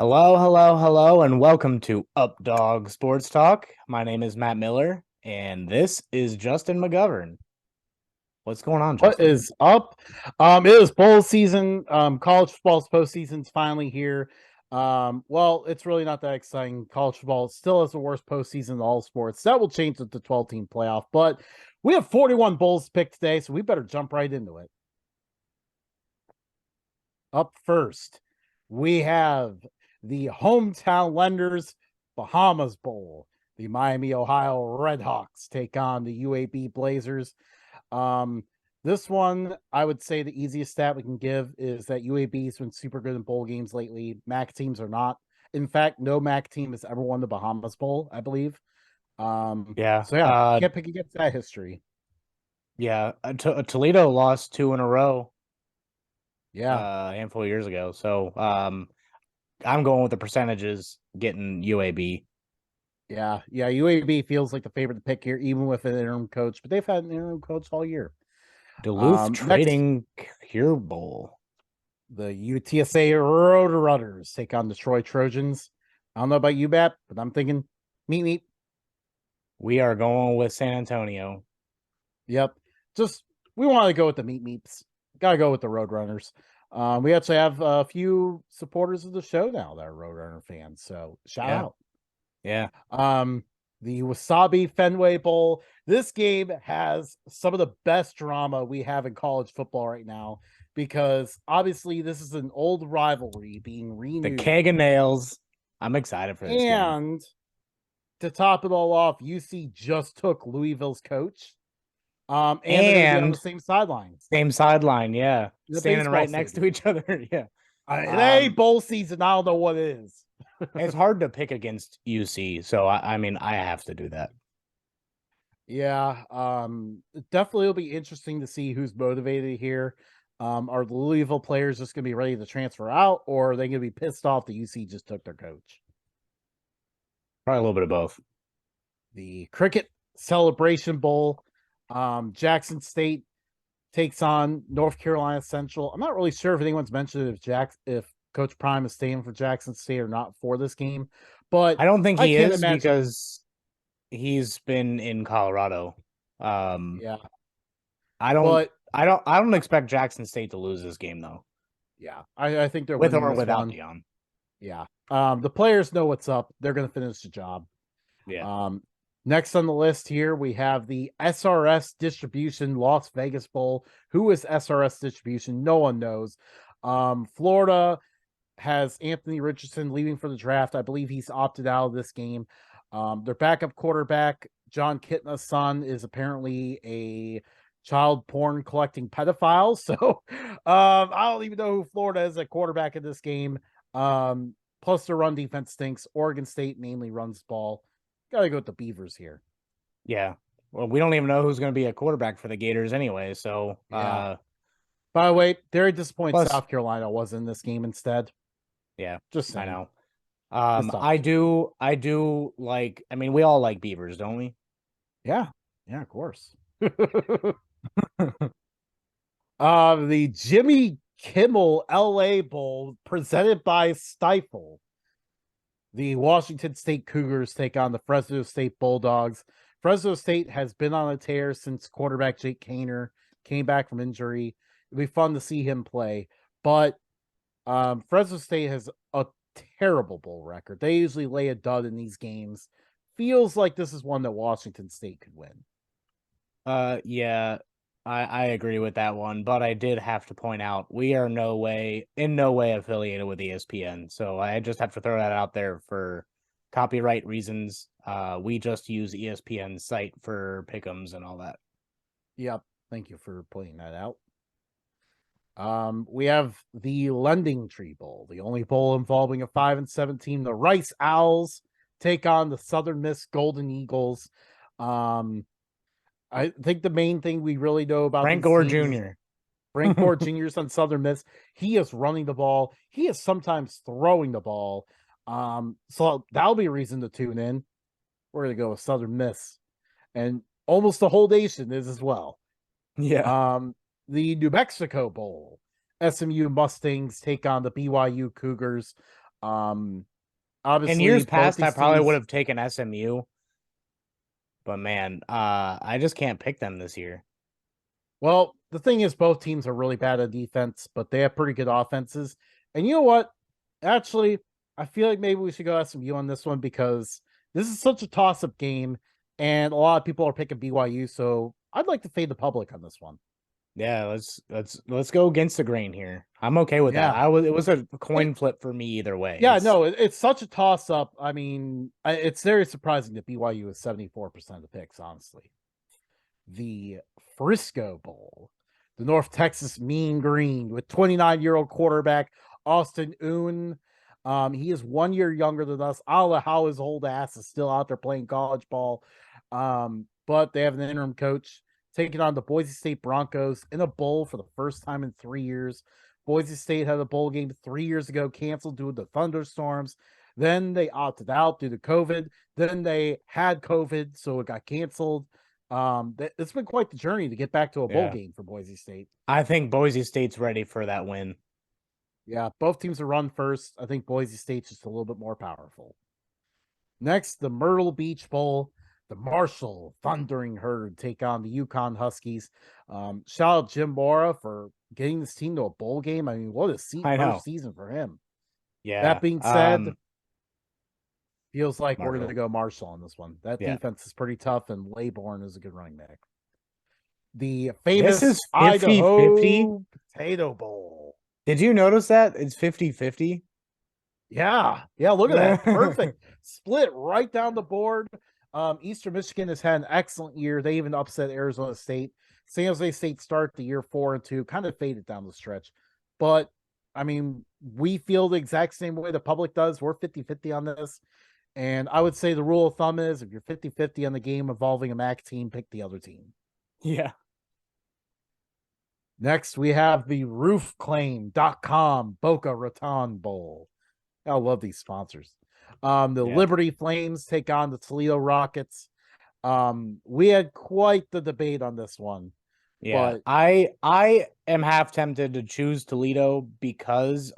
Hello, hello, hello, and welcome to Updog Sports Talk. My name is Matt Miller, and this is Justin McGovern. What's going on, What Justin? is up? It is bowl season. College football's postseason's finally here. Well, it's really not that exciting. College football still has the worst postseason of all sports. That will change with the 12-team playoff, but we have 41 bowls picked today, so we better jump right into it. Up first, we have the hometown lenders Bahamas Bowl. The Miami, Ohio Redhawks take on the UAB Blazers. Um, this one, I would say the easiest stat we can give is that UAB's been super good in bowl games lately. MAC teams are not. In fact, no MAC team has ever won the Bahamas Bowl, I believe. Yeah, So yeah, can't pick against that history. yeah. Toledo lost two in a row Yeah, a handful of years ago, so I'm going with the percentages, getting UAB. yeah. UAB feels like the favorite to pick here, even with an interim coach, but they've had an interim coach all year. Duluth Next, Trading Cure Bowl. the UTSA Roadrunners take on the Troy Trojans. I don't know about you, Bat, but I'm thinking meet. We are going with San Antonio. Yep. Just we want to go with the meeps. Gotta go with the Roadrunners. We actually have a few supporters of the show now that are Roadrunner fans. So shout Yeah, out. yeah. The Wasabi Fenway Bowl. This game has some of the best drama we have in college football right now because obviously this is an old rivalry being The renewed. keg of nails. I'm excited for this game. And to top it all off, UC just took Louisville's coach. And they're going to be on the And same sidelines. same sideline, yeah. The Standing baseball right next to stadium. each other, yeah. It ain't bowl season. I don't know what it is. It's hard to pick against UC, so I mean I have to do that. Yeah, definitely will be interesting to see who's motivated here. Are the Louisville players just going to be ready to transfer out, or are they going to be pissed off that UC just took their coach? Probably a little bit of both. The Cricket Celebration Bowl. Jackson State takes on North Carolina Central. I'm not really sure if anyone's mentioned if Coach Prime is staying for Jackson State or not for this game, but I don't think I he can't is imagine. because he's been in Colorado. Um, Yeah, I don't but I don't expect Jackson State to lose this game though, yeah, I think they're with winning or this without one. Dion. Yeah. The players know what's up. They're going to finish the job. Yeah. Um, Next on the list here, we have the SRS Distribution Las Vegas Bowl. Who is SRS Distribution? No one knows. Florida has Anthony Richardson leaving for the draft. I believe he's opted out of this game. Their backup quarterback, John Kitna's son, is apparently a child porn collecting pedophile. So I don't even know who Florida is at quarterback in this game. Plus, the run defense stinks. Oregon State mainly runs ball. Gotta go with the Beavers here. Yeah. Well, we don't even know who's going to be a quarterback for the Gators anyway, so Yeah. By the way, very disappointed plus South Carolina was in this game instead. yeah, Just I saying. know. Pissed off. I do like, I mean, we all like Beavers, don't we? Yeah. Yeah, of course. The Jimmy Kimmel LA Bowl presented by Stifle. The Washington State Cougars take on the Fresno State Bulldogs. Fresno State has been on a tear since quarterback Jake Kaner came back from injury. It'll be fun to see him play, but Fresno State has a terrible bowl record. They usually lay a dud in these games. Feels like this is one that Washington State could win. Yeah, I agree with that one, but I did have to point out we are in no way affiliated with ESPN. So I just have to throw that out there for copyright reasons. We just use ESPN's site for pick'ems and all that. Yep. Thank you for pointing that out. We have the Lending Tree Bowl, the only bowl involving a 5-7 team. The Rice Owls take on the Southern Miss Golden Eagles. I think the main thing we really know about Frank these Gore teams is Jr. Frank Gore Jr.'s on Southern Miss. He is running the ball. He is sometimes throwing the ball. So that'll be a reason to tune in. We're gonna go with Southern Miss, and almost the whole nation is as well. Yeah. The New Mexico Bowl. SMU Mustangs take on the BYU Cougars. Um, In obviously, years both past, I these probably would teams. have taken SMU, but man, I just can't pick them this year. Well, the thing is, both teams are really bad at defense, but they have pretty good offenses. And you know what? Actually, I feel like maybe we should go SMU on this one because this is such a toss-up game, and a lot of people are picking BYU. So I'd like to fade the public on this one. Yeah, let's go against the grain here. I'm okay with that. Yeah, It was a it, coin flip for me either way. yeah, It's no, it's such a toss-up. I mean, it's very surprising that BYU is 74% of the picks. Honestly, the Frisco Bowl, the North Texas Mean Green with 29-year-old quarterback Austin Oon. He is 1 year younger than us. I don't know how his old ass is still out there playing college ball. But they have an interim coach taking on the Boise State Broncos in a bowl for the first time in 3 years. Boise State had a bowl game 3 years ago, canceled due to the thunderstorms. Then they opted out due to COVID. Then they had COVID, so it got canceled. It's been quite the journey to get back to a bowl yeah. game for Boise State. I think Boise State's ready for that win. Yeah, both teams are run first. I think Boise State's just a little bit more powerful. Next, the Myrtle Beach Bowl. The Marshall Thundering Herd take on the Yukon Huskies. Shout out Jim Mora for getting this team to a bowl game. I mean, what a I first know. season for him. That Yeah. being said, feels like we're going to Marshall. go Marshall on this one. That Yeah. defense is pretty tough, and Laybourne is a good running back. The This famous is 50-50. Idaho Potato Bowl. Did you notice that? It's 50-50. Yeah, yeah. Look at that, perfect split right down the board. Eastern Michigan has had an excellent year. They even upset Arizona State. San Jose State start the year 4-2, kind of faded down the stretch. But I mean, we feel the exact same way the public does. We're 50-50 on this. And I would say the rule of thumb is if you're 50-50 on the game involving a MAC team, pick the other team. Yeah. Next, we have the roofclaim.com Boca Raton Bowl. I love these sponsors. The Yeah. Liberty Flames take on the Toledo Rockets. We had quite the debate on this one, Yeah. but I am half tempted to choose Toledo because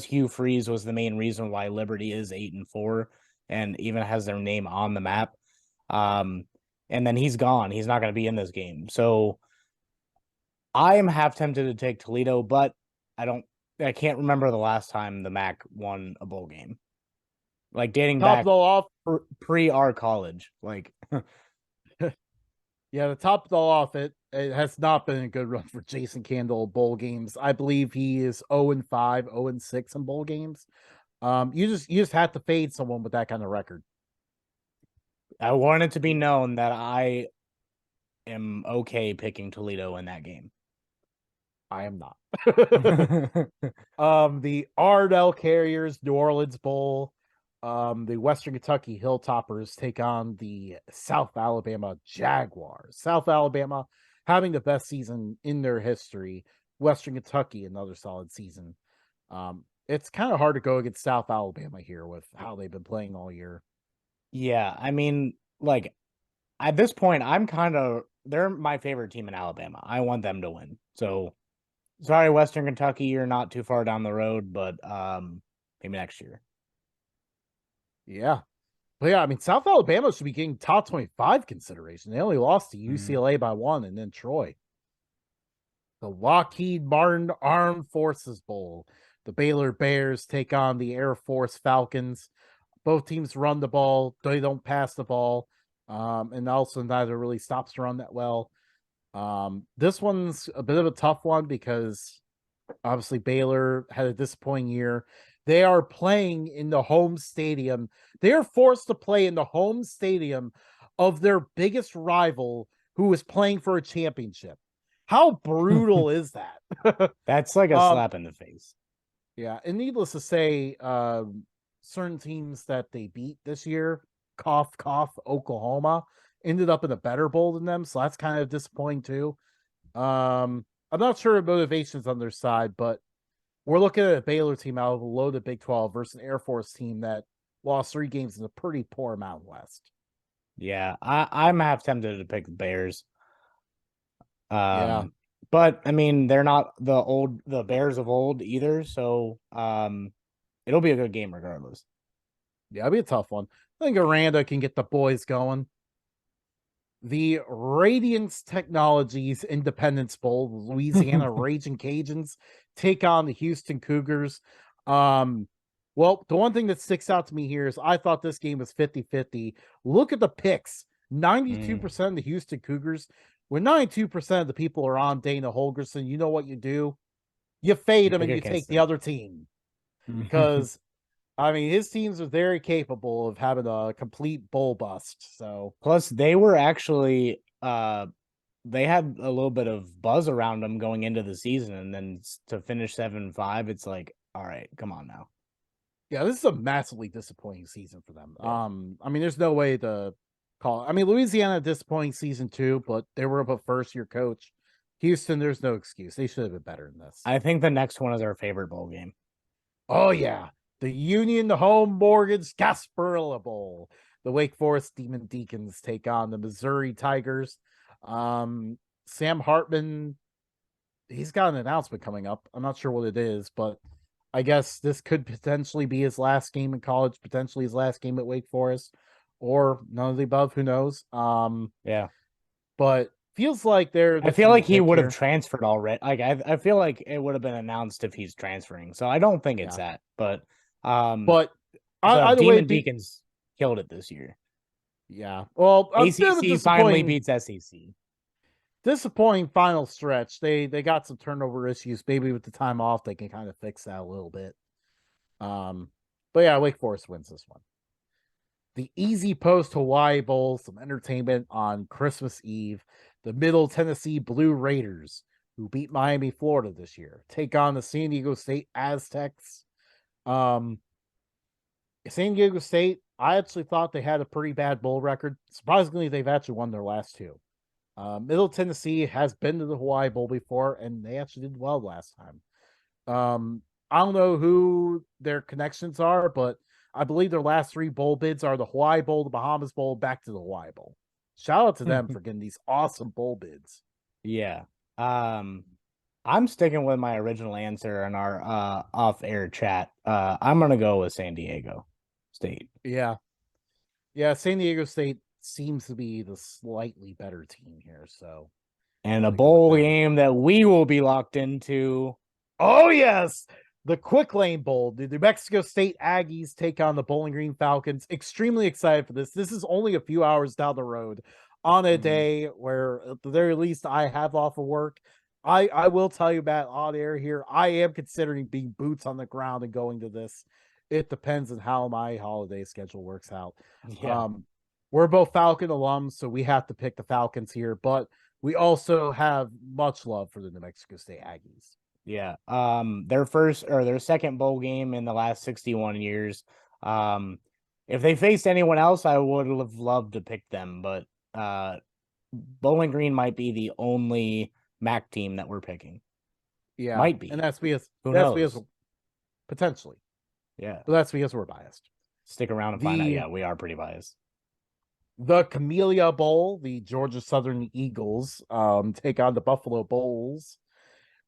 Hugh Freeze was the main reason why Liberty is 8-4 and even has their name on the map. And then he's gone. He's not going to be in this game. So I am half tempted to take Toledo, but I can't remember the last time the MAC won a bowl game. Like dating top back of the off, pre our college. Like yeah, the top of the off, it has not been a good run for Jason Candle bowl games. I believe he is 0-5, 0-6 in bowl games. You just have to fade someone with that kind of record. I want it to be known that I am okay picking Toledo in that game. I am not. The Ardell Carriers New Orleans Bowl. The Western Kentucky Hilltoppers take on the South Alabama Jaguars. South Alabama having the best season in their history. Western Kentucky, another solid season. It's kind of hard to go against South Alabama here with how they've been playing all year. Yeah, I mean, like at this point, they're my favorite team in Alabama. I want them to win. So sorry, Western Kentucky, you're not too far down the road, but maybe next year. Yeah. But yeah, I mean, South Alabama should be getting top 25 consideration. They only lost to Mhm. UCLA by 1 and then Troy. The Lockheed Martin Armed Forces Bowl. The Baylor Bears take on the Air Force Falcons. Both teams run the ball, they don't pass the ball. And also neither really stops to run that well. This one's a bit of a tough one because obviously Baylor had a disappointing year. They are playing in the home stadium. They are forced to play in the home stadium of their biggest rival who is playing for a championship. How brutal is that? That's like a um, slap in the face. yeah, and needless to say, certain teams that they beat this year, cough, cough, Oklahoma, ended up in a better bowl than them. So that's kind of disappointing too. I'm not sure of motivations on their side, but we're looking at a Baylor team out of a loaded Big 12 versus an Air Force team that lost 3 games in a pretty poor Mountain West. Yeah, I'm half tempted to pick the Bears. Yeah. But I mean, they're not the Bears of old either. So, it'll be a good game regardless. Yeah, it'll be a tough one. I think Aranda can get the boys going. The Radiance Technologies Independence Bowl, Louisiana Raging Cajuns take on the Houston Cougars. Well, the one thing that sticks out to me here is I thought this game was 50-50. Look at the picks. 92% of the Houston Cougars. When 92% of the people are on Dana Holgerson, you know what you do? You fade You them pick and you take against the them. other team. Because I mean, his teams are very capable of having a complete bowl bust. So Plus, they were actually they had a little bit of buzz around them going into the season, and then to finish 7-5, it's like, all right, come on now. yeah, this is a massively disappointing season for them. Yeah. I mean, there's no way to call it. I mean, Louisiana disappointing season too, but they were a first year coach. Houston, there's no excuse. They should have been better than this. I think the next one is our favorite bowl game. Oh yeah, the Union Home Mortgage Gasparilla Bowl. The Wake Forest Demon Deacons take on the Missouri Tigers. Sam Hartman, he's got an announcement coming up. I'm not sure what it is, but I guess this could potentially be his last game in college, potentially his last game at Wake Forest, or none of the above. Who knows? Yeah. But feels like they're I the feel team to like he pick would have here. transferred already. Like I feel like it would have been announced if he's transferring. So I don't think it's Yeah, that. But but the either way, Demon Deacons killed it this year. yeah. Well, a bit of a ACC finally disappointing beats SEC. disappointing final stretch. They got some turnover issues. Maybe with the time off, they can kind of fix that a little bit. But yeah, Wake Forest wins this one. The Easy Post Hawaii Bowl, some entertainment on Christmas Eve. The Middle Tennessee Blue Raiders, who beat Miami, Florida this year, take on the San Diego State Aztecs. Um, San Diego State, I actually thought they had a pretty bad bowl record. Surprisingly, they've actually won their last two. Middle Tennessee has been to the Hawaii Bowl before, and they actually did well last time. I don't know who their connections are, but I believe their last three bowl bids are the Hawaii Bowl, the Bahamas Bowl, back to the Hawaii Bowl. Shout out to them for getting these awesome bowl bids. Yeah. I'm sticking with my original answer in our off-air chat. I'm gonna go with San Diego State. Yeah. Yeah, San Diego State seems to be the slightly better team here, so And I'm a gonna go with bowl them. game that we will be locked into. Oh yes, the Quick Lane Bowl. The New Mexico State Aggies take on the Bowling Green Falcons. Extremely excited for this. This is only a few hours down the road on a day where, at the very least, I have off of work. I will tell you, Matt, on air here, I am considering being boots on the ground and going to this. It depends on how my holiday schedule works out. Yeah. We're both Falcon alums, so we have to pick the Falcons here, but we also have much love for the New Mexico State Aggies. Yeah. Their second bowl game in the last 61 years. If they faced anyone else, I would have loved to pick them, but Bowling Green might be the only MAC team that we're picking. Yeah, Might and be. that's because Who knows? potentially, Yeah. but that's because we're biased. Stick around and find out. The Yeah, we are pretty biased. the Camellia Bowl, the Georgia Southern Eagles take on the Buffalo Bulls.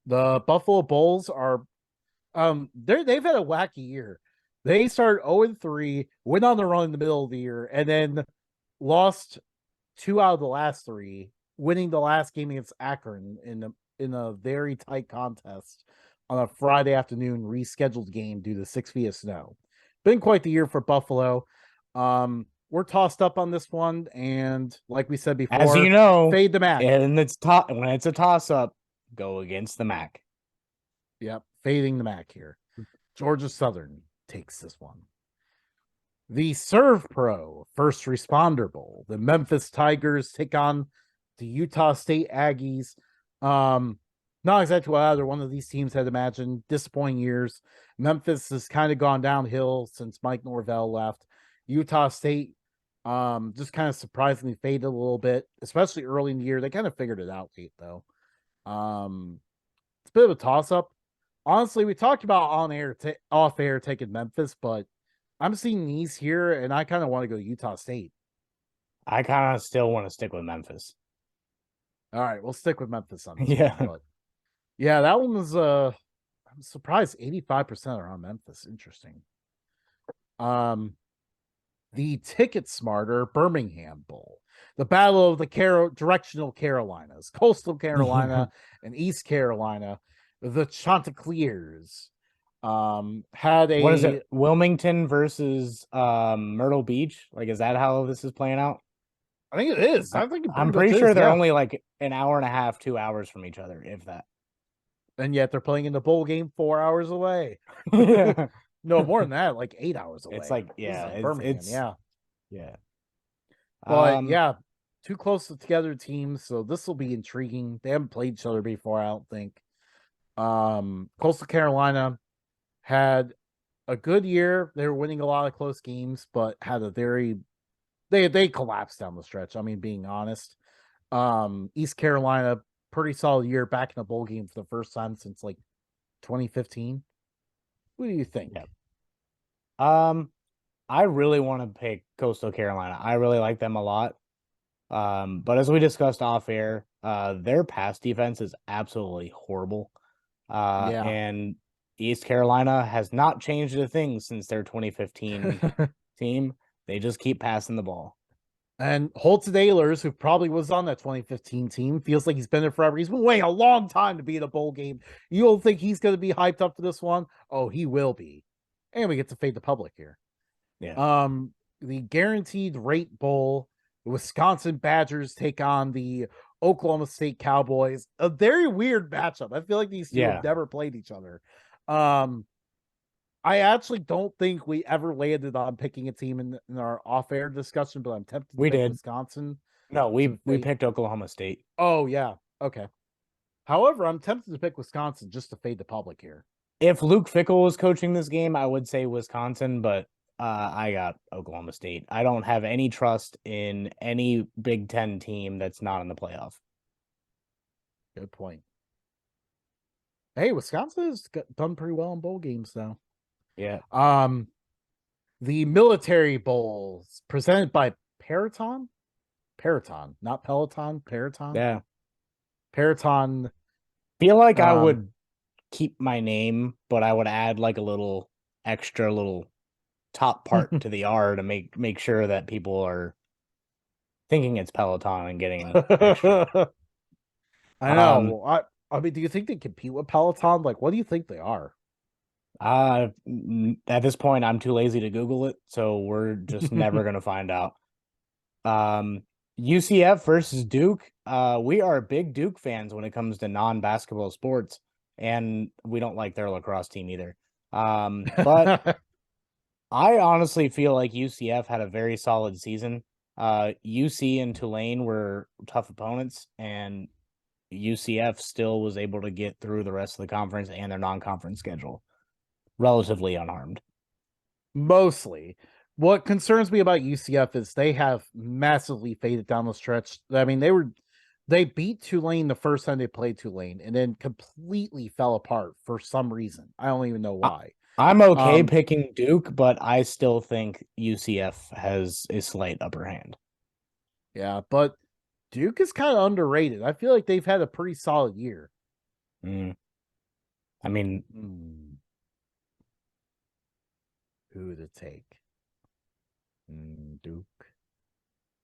The Buffalo Bulls are they've had a wacky year. They started 0-3, went on the run in the middle of the year, and then lost two out of the last three, winning the last game against Akron in a very tight contest on a Friday afternoon rescheduled game due to 6 feet of snow. Been quite the year for Buffalo. We're tossed up on this one, and like we said before, As you know, fade the MAC. and when it's a toss up, go against the MAC. Yep, fading the MAC here. Georgia Southern takes this one. The Serve Pro First Responder Bowl. The Memphis Tigers take on the Utah State Aggies. Not exactly what either one of these teams had imagined. Disappointing years. Memphis has kind of gone downhill since Mike Norvell left. Utah State just kind of surprisingly faded a little bit, especially early in the year. They kind of figured it out late though. It's a bit of a toss up. Honestly, we talked about off air taking Memphis, but I'm seeing these here, and I kind of want to go Utah State. I kind of still want to stick with Memphis. All right, we'll stick with Memphis on this Yeah. one. But yeah, that one was I'm surprised 85% are on Memphis. Interesting. The Ticket Smarter Birmingham Bowl, the Battle of the Directional Carolinas, Coastal Carolina and East Carolina, the Chanticleers. Had What is a it? Wilmington versus Myrtle Beach? Like, is that how this is playing out? I think it is. I think it I'm pretty much pretty is. sure they're Yeah, only like an hour and a half, 2 hours from each other, if that. and yet they're playing in the bowl game 4 hours away. Yeah. No, more than that, like 8 hours It's away. like, This is yeah, in Birmingham. it's Yeah, yeah. but Um, yeah, two close together teams, so this will be intriguing. They haven't played each other before, I don't think. Coastal Carolina had a good year. They were winning a lot of close games, but had a very they collapsed down the stretch. I mean, being honest. East Carolina, pretty solid year back in the bowl game for the first time since like 2015. What do you think? yeah. Um, I really want to pick Coastal Carolina. I really like them a lot. But as we discussed off air, their pass defense is absolutely horrible. Yeah. And East Carolina has not changed a thing since their 2015 team. They just keep passing the ball. And Holtz Ahlers, who probably was on that 2015 team, feels like he's been there forever. He's been waiting a long time to be in a bowl game. You don't think he's going to be hyped up for this one? Oh, he will be. And we get to fade the public here. Yeah. The Guaranteed Rate Bowl, the Wisconsin Badgers take on the Oklahoma State Cowboys. A very weird matchup. I feel like these two Yeah. have never played each other. I actually don't think we ever landed on picking a team in our off-air discussion, but I'm tempted to We pick did. Wisconsin. No, we To we fade. picked Oklahoma State. Oh yeah, okay. However, I'm tempted to pick Wisconsin just to fade the public here. If Luke Fickle was coaching this game, I would say Wisconsin, but I got Oklahoma State. I don't have any trust in any Big Ten team that's not in the playoff. Good point. Hey, Wisconsin has done pretty well in bowl games now. Yeah. The Military Bowls presented by Paraton. Paraton, not Peloton. Paraton. Yeah. Paraton. Feel like I Um, would keep my name, but I would add like a little extra little top part to the R to make sure that people are thinking it's Peloton and getting extra. I Um know. I mean, do you think they compete with Peloton? Like, what do you think they are? at this point I'm too lazy to Google it, so we're just never gonna find out. UCF versus Duke. We are big Duke fans when it comes to non-basketball sports, and we don't like their lacrosse team either. But I honestly feel like UCF had a very solid season. UC and Tulane were tough opponents, and UCF still was able to get through the rest of the conference and their non-conference schedule relatively unharmed. Mostly. What concerns me about UCF is they have massively faded down the stretch. I mean, they beat Tulane the first time they played Tulane and then completely fell apart for some reason. I don't even know why. I'm okay Um, picking Duke, but I still think UCF has a slight upper hand. yeah, but Duke is kind of underrated. I feel like they've had a pretty solid year. Mm. I mean, Who to take? Duke.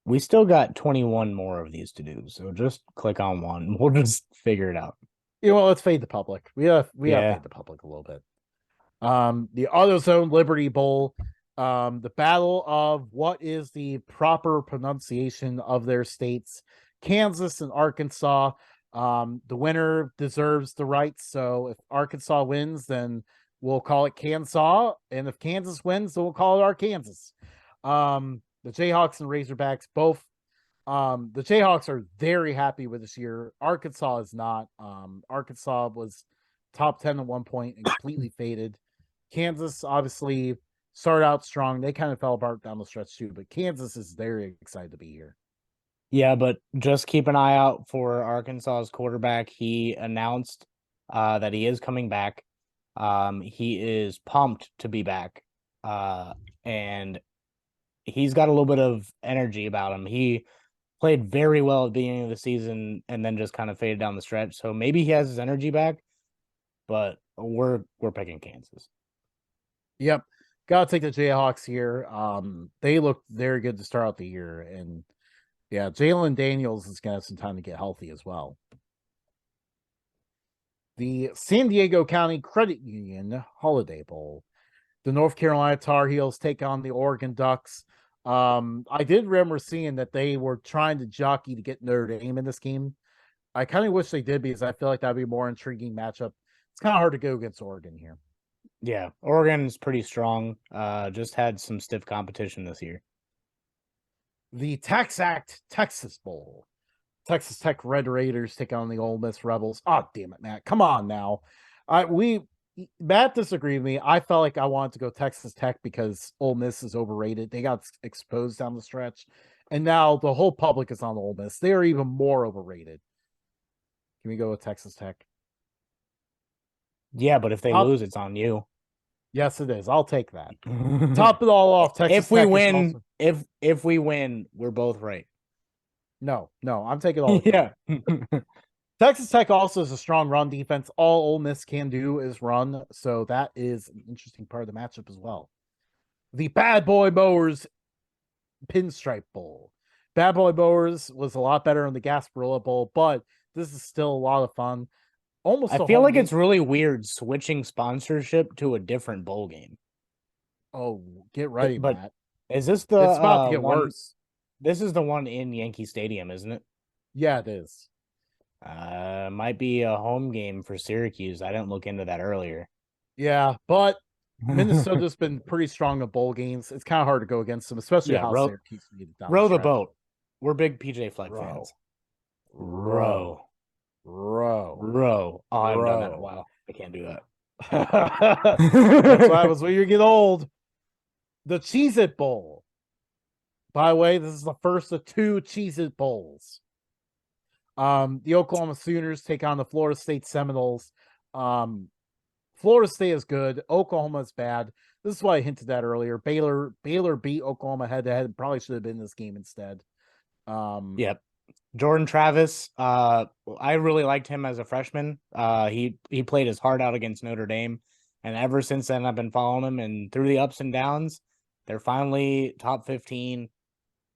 we still got 21 more of these to do, so just click on one. We'll just figure it out. You know, let's fade the public. We have Yeah. fade the public a little bit. The AutoZone Liberty Bowl, the battle of what is the proper pronunciation of their states, Kansas and Arkansas. The winner deserves the rights. So if Arkansas wins, then we'll call it Kansas, and if Kansas wins, then we'll call it Arkansas. The Jayhawks and Razorbacks both. The Jayhawks are very happy with this year. Arkansas is not. Arkansas was top 10 at one point and completely faded. Kansas obviously started out strong. They kind of fell apart down the stretch too, but Kansas is very excited to be here. Yeah, but just keep an eye out for Arkansas's quarterback. He announced that he is coming back. He is pumped to be back. And he's got a little bit of energy about him. He played very well at the beginning of the season and then just kind of faded down the stretch. So maybe he has his energy back, but we're picking Kansas. Yep. Gotta take the Jayhawks here. They look very good to start out the year. And yeah, Jalen Daniels is gonna have some time to get healthy as well. The San Diego County Credit Union Holiday Bowl. The North Carolina Tar Heels take on the Oregon Ducks. I did remember seeing that they were trying to jockey to get Notre Dame in this game. I kind of wish they did because I feel like that'd be a more intriguing matchup. It's kind of hard to go against Oregon here. Yeah, Oregon's pretty strong. Just had some stiff competition this year. The Tax Act Texas Bowl. Texas Tech Red Raiders take on the Ole Miss Rebels. Oh, damn it, Matt. Come on now. Matt disagreed with me. I felt like I wanted to go Texas Tech because Ole Miss is overrated. They got exposed down the stretch. And now the whole public is on Ole Miss. They are even more overrated. Can we go with Texas Tech? Yeah, but if they lose, it's on you. Yes, it is. I'll take that. Top it all off. Texas if we Tech win, also... if we win, we're both right. No, I'm taking all. Yeah. Texas Tech also is a strong run defense. All Ole Miss can do is run, so that is an interesting part of the matchup as well. The Bad Boy Mowers Pinstripe Bowl. Bad Boy Mowers was a lot better in the Gasparilla Bowl, but this is still a lot of fun. Almost. I feel like it's really weird switching sponsorship to a different bowl game. Oh, get ready, but Matt. Is this the it's about to get worse? This is the one in Yankee Stadium, isn't it? Yeah, it is. Might be a home game for Syracuse. I didn't look into that earlier. Yeah, but Minnesota's been pretty strong in bowl games. It's kind of hard to go against them, especially how Syracuse made it down. Row the boat. We're big PJ Fleck fans. Row. Oh, I haven't done that in a while. I can't do that. That's what happens when you get old. The Cheez-It Bowl. By the way, this is the first of 2 Cheez-It Bowls. The Oklahoma Sooners take on the Florida State Seminoles. Florida State is good. Oklahoma is bad. This is why I hinted at earlier. Baylor beat Oklahoma head to head. Probably should have been this game instead. Yep. Jordan Travis. I really liked him as a freshman. He played his heart out against Notre Dame, and ever since then I've been following him. And through the ups and downs, they're finally top 15.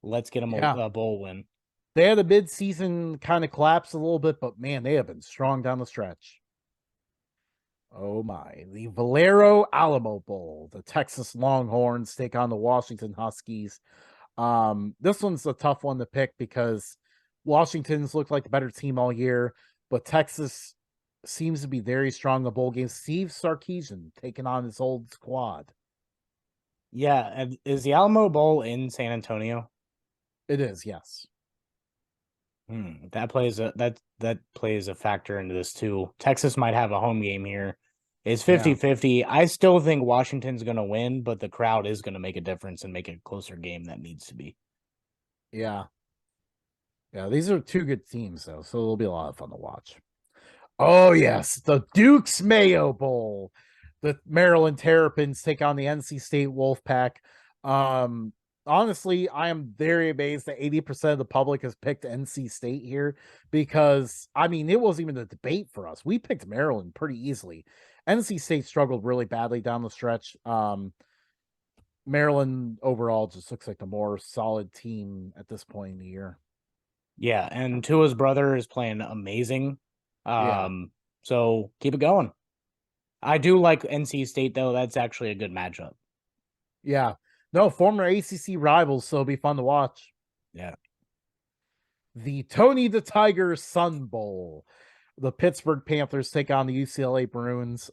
Let's get them a bowl win. They had a mid-season kind of collapse a little bit, but man, they have been strong down the stretch. Oh my. The Valero Alamo Bowl. The Texas Longhorns take on the Washington Huskies. This one's a tough one to pick because Washington's looked like the better team all year, but Texas seems to be very strong in the bowl game. Steve Sarkisian taking on his old squad. Yeah, and is the Alamo Bowl in San Antonio? It is, yes. That plays a factor into this too. Texas might have a home game here. It's 50-50. I still think Washington's going to win, but the crowd is going to make a difference and make it a closer game that needs to be. Yeah. Yeah, these are 2 good teams, though, so it'll be a lot of fun to watch. Oh, yes, the Duke's Mayo Bowl. The Maryland Terrapins take on the NC State Wolfpack. Honestly, I am very amazed that 80% of the public has picked NC State here because, I mean, it wasn't even a debate for us. We picked Maryland pretty easily. NC State struggled really badly down the stretch. Maryland overall just looks like the more solid team at this point in the year. Yeah, and Tua's brother is playing amazing. So keep it going. I do like NC State, though. That's actually a good matchup. Yeah. No, former ACC rivals, so it'll be fun to watch. Yeah. The Tony the Tiger Sun Bowl. The Pittsburgh Panthers take on the UCLA Bruins.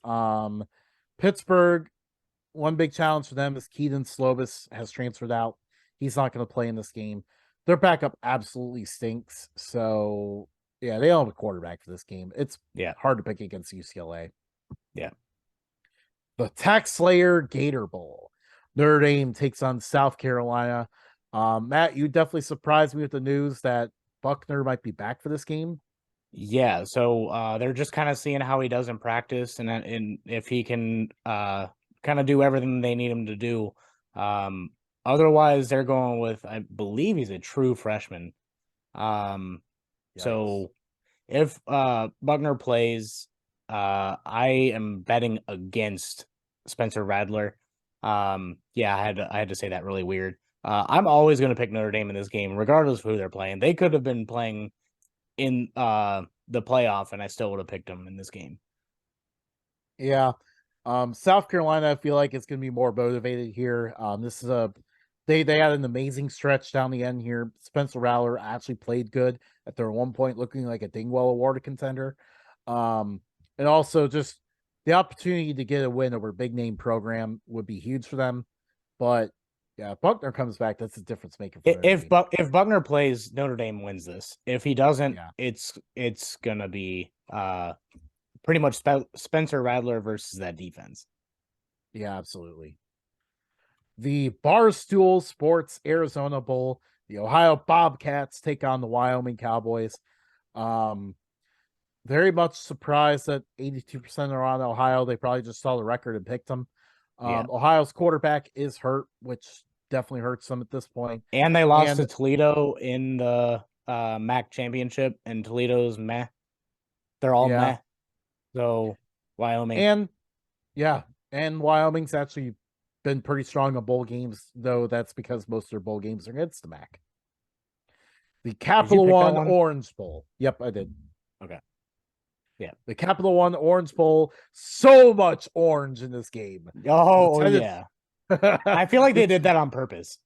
Pittsburgh, one big challenge for them is Keaton Slovis has transferred out. He's not going to play in this game. Their backup absolutely stinks. So, yeah, they don't have a quarterback for this game. It's hard to pick against UCLA. Yeah. The Tax Slayer Gator Bowl. Notre Dame takes on South Carolina. Matt, you definitely surprised me with the news that Buckner might be back for this game. Yeah, so they're just kind of seeing how he does in practice and if he can kind of do everything they need him to do. Otherwise, they're going with, I believe he's a true freshman. So if Buckner plays, I am betting against Spencer Radler. Yeah, I had to say that really weird. I'm always going to pick Notre Dame in this game, regardless of who they're playing. They could have been playing in the playoff, and I still would have picked them in this game. Yeah. South Carolina, I feel like it's going to be more motivated here. This is they had an amazing stretch down the end here. Spencer Rattler actually played good at their one point, looking like a Dingwell Award contender. And also just the opportunity to get a win over a big name program would be huge for them. But yeah, if Buckner comes back, that's a difference maker for Notre Dame. If Buckner plays, Notre Dame wins this. If he doesn't, Yeah, it's gonna be pretty much Spencer Radler versus that defense. yeah, absolutely. The Barstool Sports Arizona Bowl, the Ohio Bobcats take on the Wyoming Cowboys. Um, very much surprised that 82% are on Ohio. They probably just saw the record and picked them. Yeah. Ohio's quarterback is hurt, which definitely hurts them at this point. And they lost And to Toledo in the MAC championship, and Toledo's meh. They're all yeah, meh. So Wyoming. and yeah, and Wyoming's actually been pretty strong in bowl games, though that's because most of their bowl games are against the MAC. The Did you Capital pick that One one? Orange Bowl. Yep, I did. Okay. Yeah. The Capital One Orange Bowl. So much orange in this game. The Oh Tennessee. yeah. I feel like they did that on purpose.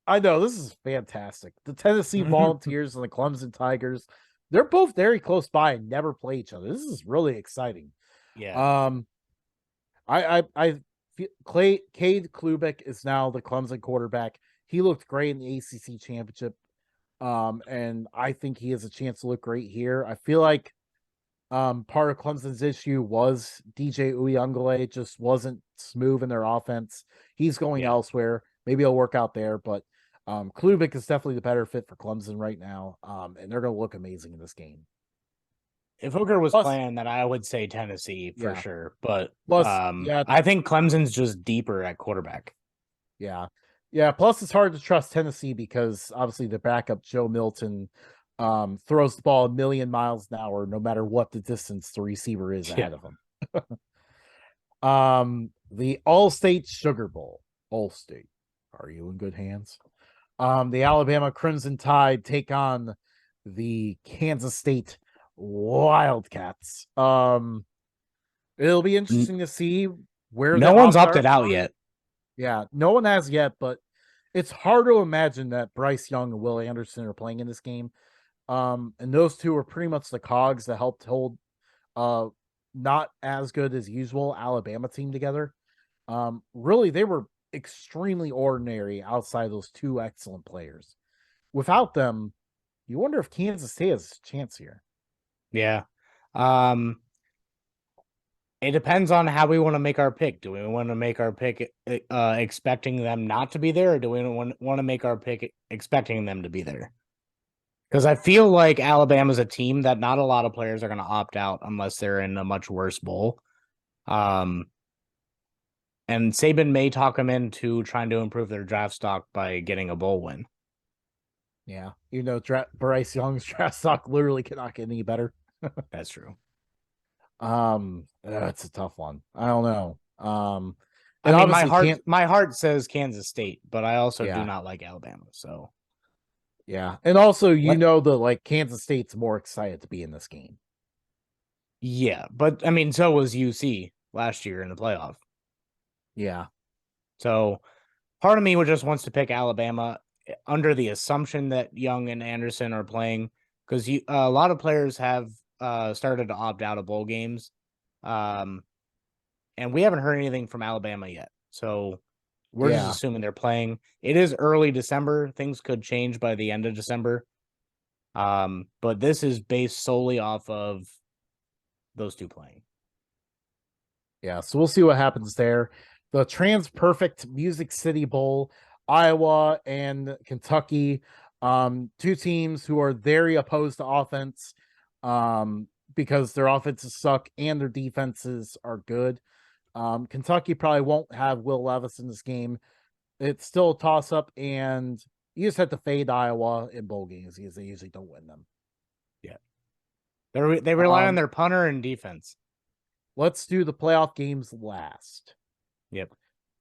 I know this is fantastic. The Tennessee Volunteers and the Clemson Tigers. They're both very close by and never play each other. This is really exciting. Yeah. Um, I feel Cade Klubik is now the Clemson quarterback. He looked great in the ACC championship. And I think he has a chance to look great here. I feel like part of Clemson's issue was DJ Uyunglele just wasn't smooth in their offense. He's going Yeah. elsewhere. Maybe it'll work out there, but Klubik is definitely the better fit for Clemson right now. And they're going to look amazing in this game. If Hooker was Plus, playing, then I would say Tennessee for yeah. sure. But Yeah, I think Clemson's just deeper at quarterback. yeah, yeah. Plus, it's hard to trust Tennessee because obviously the backup Joe Milton throws the ball a million miles an hour, no matter what the distance the receiver is Yeah. ahead of him. The All-State Sugar Bowl. All-State. Are you in good hands? The Alabama Crimson Tide take on the Kansas State Wildcats. It'll be interesting to see where No the one's opt-outs opted out are. yet. Yeah, no one has yet, but it's hard to imagine that Bryce Young and Will Anderson are playing in this game. And those two are pretty much the cogs that helped hold not as good as usual Alabama team together. Really, they were extremely ordinary outside those two excellent players. Without them, you wonder if Kansas State has a chance here. Yeah. It depends on how we want to make our pick. Do we want to make our pick expecting them not to be there, or do we want to make our pick expecting them to be there? Because I feel like Alabama's a team that not a lot of players are going to opt out unless they're in a much worse bowl. And Saban may talk them into trying to improve their draft stock by getting a bowl win. Yeah, Bryce Young's draft stock literally cannot get any better. That's true. That's a tough one. I don't know. I mean, obviously my heart says Kansas State, but I also Yeah. do not like Alabama. So yeah, and also What- that Kansas State's more excited to be in this game. yeah, but I mean, so was UC last year in the playoff. Yeah, So part of me just wants to pick Alabama under the assumption that Young and Anderson are playing, because a lot of players have started to opt out of bowl games, and we haven't heard anything from Alabama yet. So we're just Yeah. assuming they're playing. It is early December; things could change by the end of December. But this is based solely off of those two playing. Yeah, so we'll see what happens there. The Trans Perfect Music City Bowl, Iowa and Kentucky, two teams who are very opposed to offense, because their offenses suck and their defenses are good. Kentucky probably won't have Will Levis in this game. It's still a toss up, and you just have to fade Iowa in bowl games because they usually don't win them. Yeah, they rely on their punter and defense. let's do the playoff games last. Yep.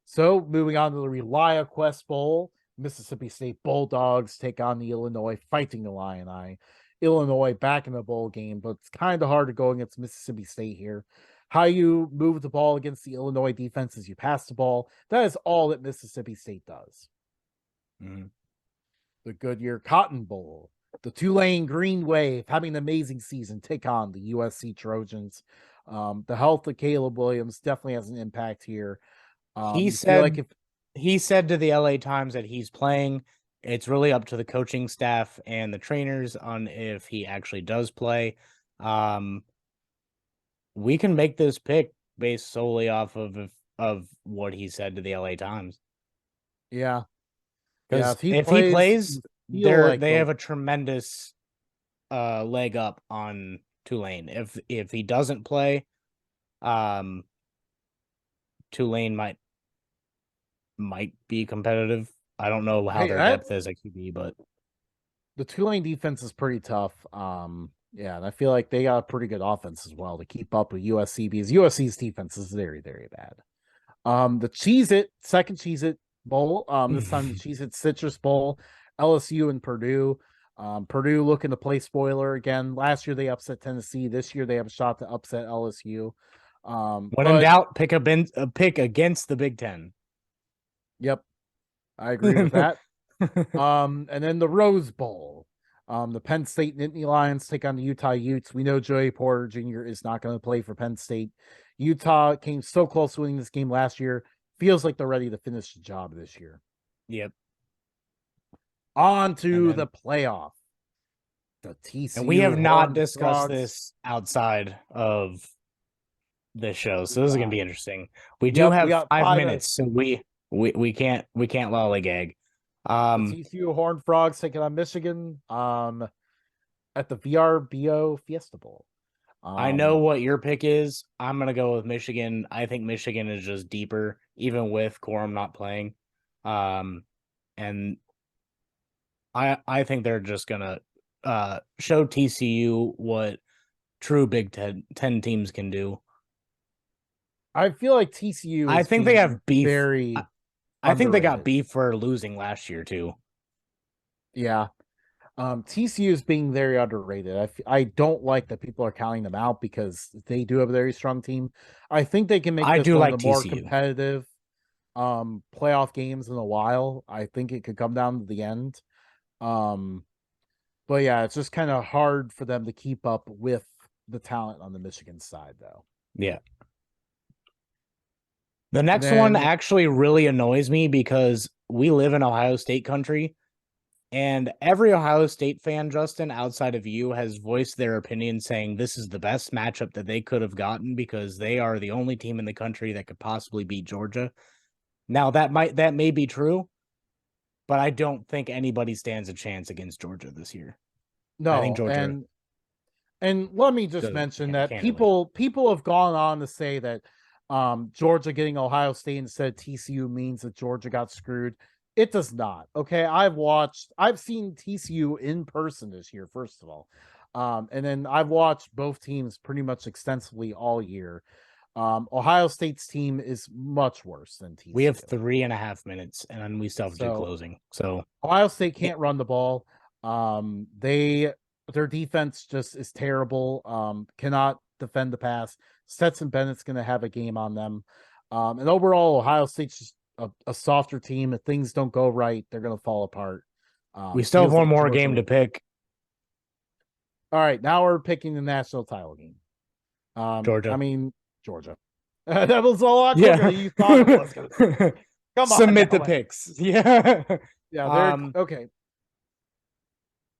So moving on to the Relia Quest Bowl, Mississippi State Bulldogs take on the Illinois Fighting Illini. Illinois back in the bowl game, but it's kind of hard to go against Mississippi State here. How you move the ball against the Illinois defense is you pass the ball. That is all that Mississippi State does. Mm-hmm. The Goodyear Cotton Bowl. The Tulane Green Wave having an amazing season take on the USC Trojans. The health of Caleb Williams definitely has an impact here. He You feel like said he said to the LA Times that he's playing. It's really up to the coaching staff and the trainers on if he actually does play. We can make this pick based solely off of what he said to the LA Times. yeah, Because if he if he plays, plays, feel like they have a tremendous leg up on Tulane. If he doesn't play, Tulane might be competitive. I don't know how their depth is at QB, but the Tulane defense is pretty tough. Yeah, and I feel like they got a pretty good offense as well to keep up with USC because USC's defense is very, very bad. The second Cheez It Bowl, this time the Cheez It Citrus Bowl, LSU and Purdue. Purdue looking to play spoiler again. Last year they upset Tennessee. This year they have a shot to upset LSU. When in doubt, pick a pick against the Big Ten. Yep, I agree with that. And then the Rose Bowl. The Penn State Nittany Lions take on the Utah Utes. We know Joey Porter Jr. is not going to play for Penn State. Utah came so close to winning this game last year. Feels like they're ready to finish the job this year. Yep. On to the playoff. The TCU. And we have not discussed this outside of this show, so this is going to be interesting. We do have 5 minutes, so we can't lollygag. The TCU Horned Frogs taking on Michigan at the VRBO Fiesta Bowl. I know what your pick is. I'm going to go with Michigan. I think Michigan is just deeper, even with Corum not playing. And I think they're just going to show TCU what true Big Ten teams can do. I feel like TCU I think they have beef. I think they got underrated. beef for losing last year, too. Yeah. TCU is being very underrated. I don't like that people are counting them out because they do have a very strong team. I think they can make this one of the more competitive playoff games in a while. I think it could come down to the end. But yeah, it's just kind of hard for them to keep up with the talent on the Michigan side, though. Yeah. The next one actually really annoys me because we live in Ohio State country, and every Ohio State fan, Justin, outside of you, has voiced their opinion saying this is the best matchup that they could have gotten because they are the only team in the country that could possibly beat Georgia. Now, that may be true, but I don't think anybody stands a chance against Georgia this year. No, I think Georgia. And let me just mention that people have gone on to say that Georgia getting Ohio State instead of TCU means that Georgia got screwed. It does not. Okay. I've seen TCU in person this year, first of all. And then I've watched both teams pretty much extensively all year. Ohio State's team is much worse than TCU. We have 3.5 minutes and then we still have to do closing. So Ohio State can't run the ball. Their defense just is terrible. Cannot defend the pass. Stetson Bennett's going to have a game on them. And overall, Ohio State's just a softer team. If things don't go right, they're going to fall apart. We still have one more game to pick. All right, now we're picking the national title game. Georgia. I mean, Georgia. That was a lot quicker than you thought it was going to be. Come on. Submit the picks. Yeah. Yeah, okay.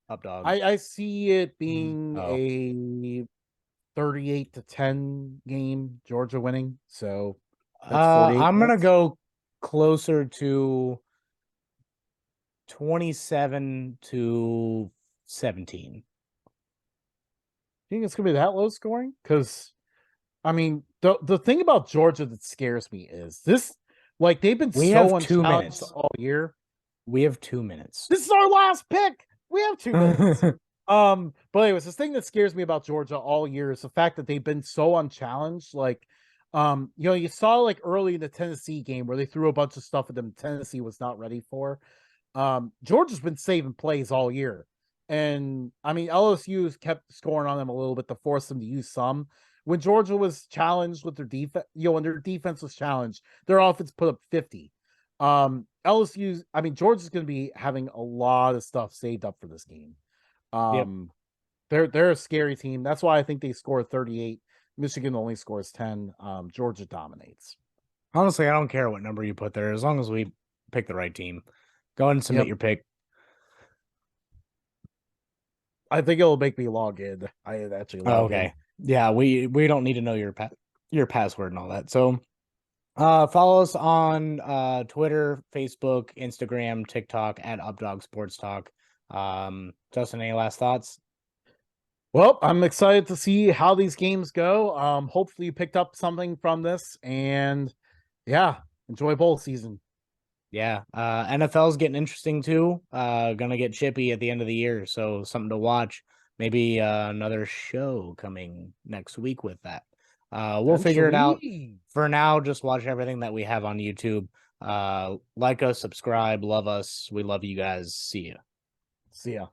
Updog. I see it being a 38-10 game, Georgia winning. So I'm going to go closer to 27-17. You think it's going to be that low scoring? Because, I mean, the thing about Georgia that scares me is this, like, they've been so unchallenged all year. We have 2 minutes. This is our last pick. We have 2 minutes. But anyways, this thing that scares me about Georgia all year is the fact that they've been so unchallenged. Like, you saw like early in the Tennessee game where they threw a bunch of stuff at them Tennessee was not ready for. Georgia's been saving plays all year. And I mean, LSU's kept scoring on them a little bit to force them to use some. When Georgia was challenged with their defense, when their defense was challenged, their offense put up 50. Georgia's going to be having a lot of stuff saved up for this game. Yep. They're a scary team. That's why I think they score 38. Michigan only scores 10. Georgia dominates. Honestly, I don't care what number you put there as long as we pick the right team. Go ahead and submit your pick. I think it'll make me log in. I actually log in. Yeah, we don't need to know your password and all that. So follow us on Twitter, Facebook, Instagram, TikTok at Updog Sports Talk. Justin, any last thoughts? Well, I'm excited to see how these games go. Hopefully you picked up something from this, and yeah, enjoy bowl season. Yeah, NFL's getting interesting too. Gonna get chippy at the end of the year, so something to watch. Maybe another show coming next week with that. We'll figure it out. For now, just watch everything that we have on YouTube. Like us, subscribe, love us. We love you guys. See ya. See ya.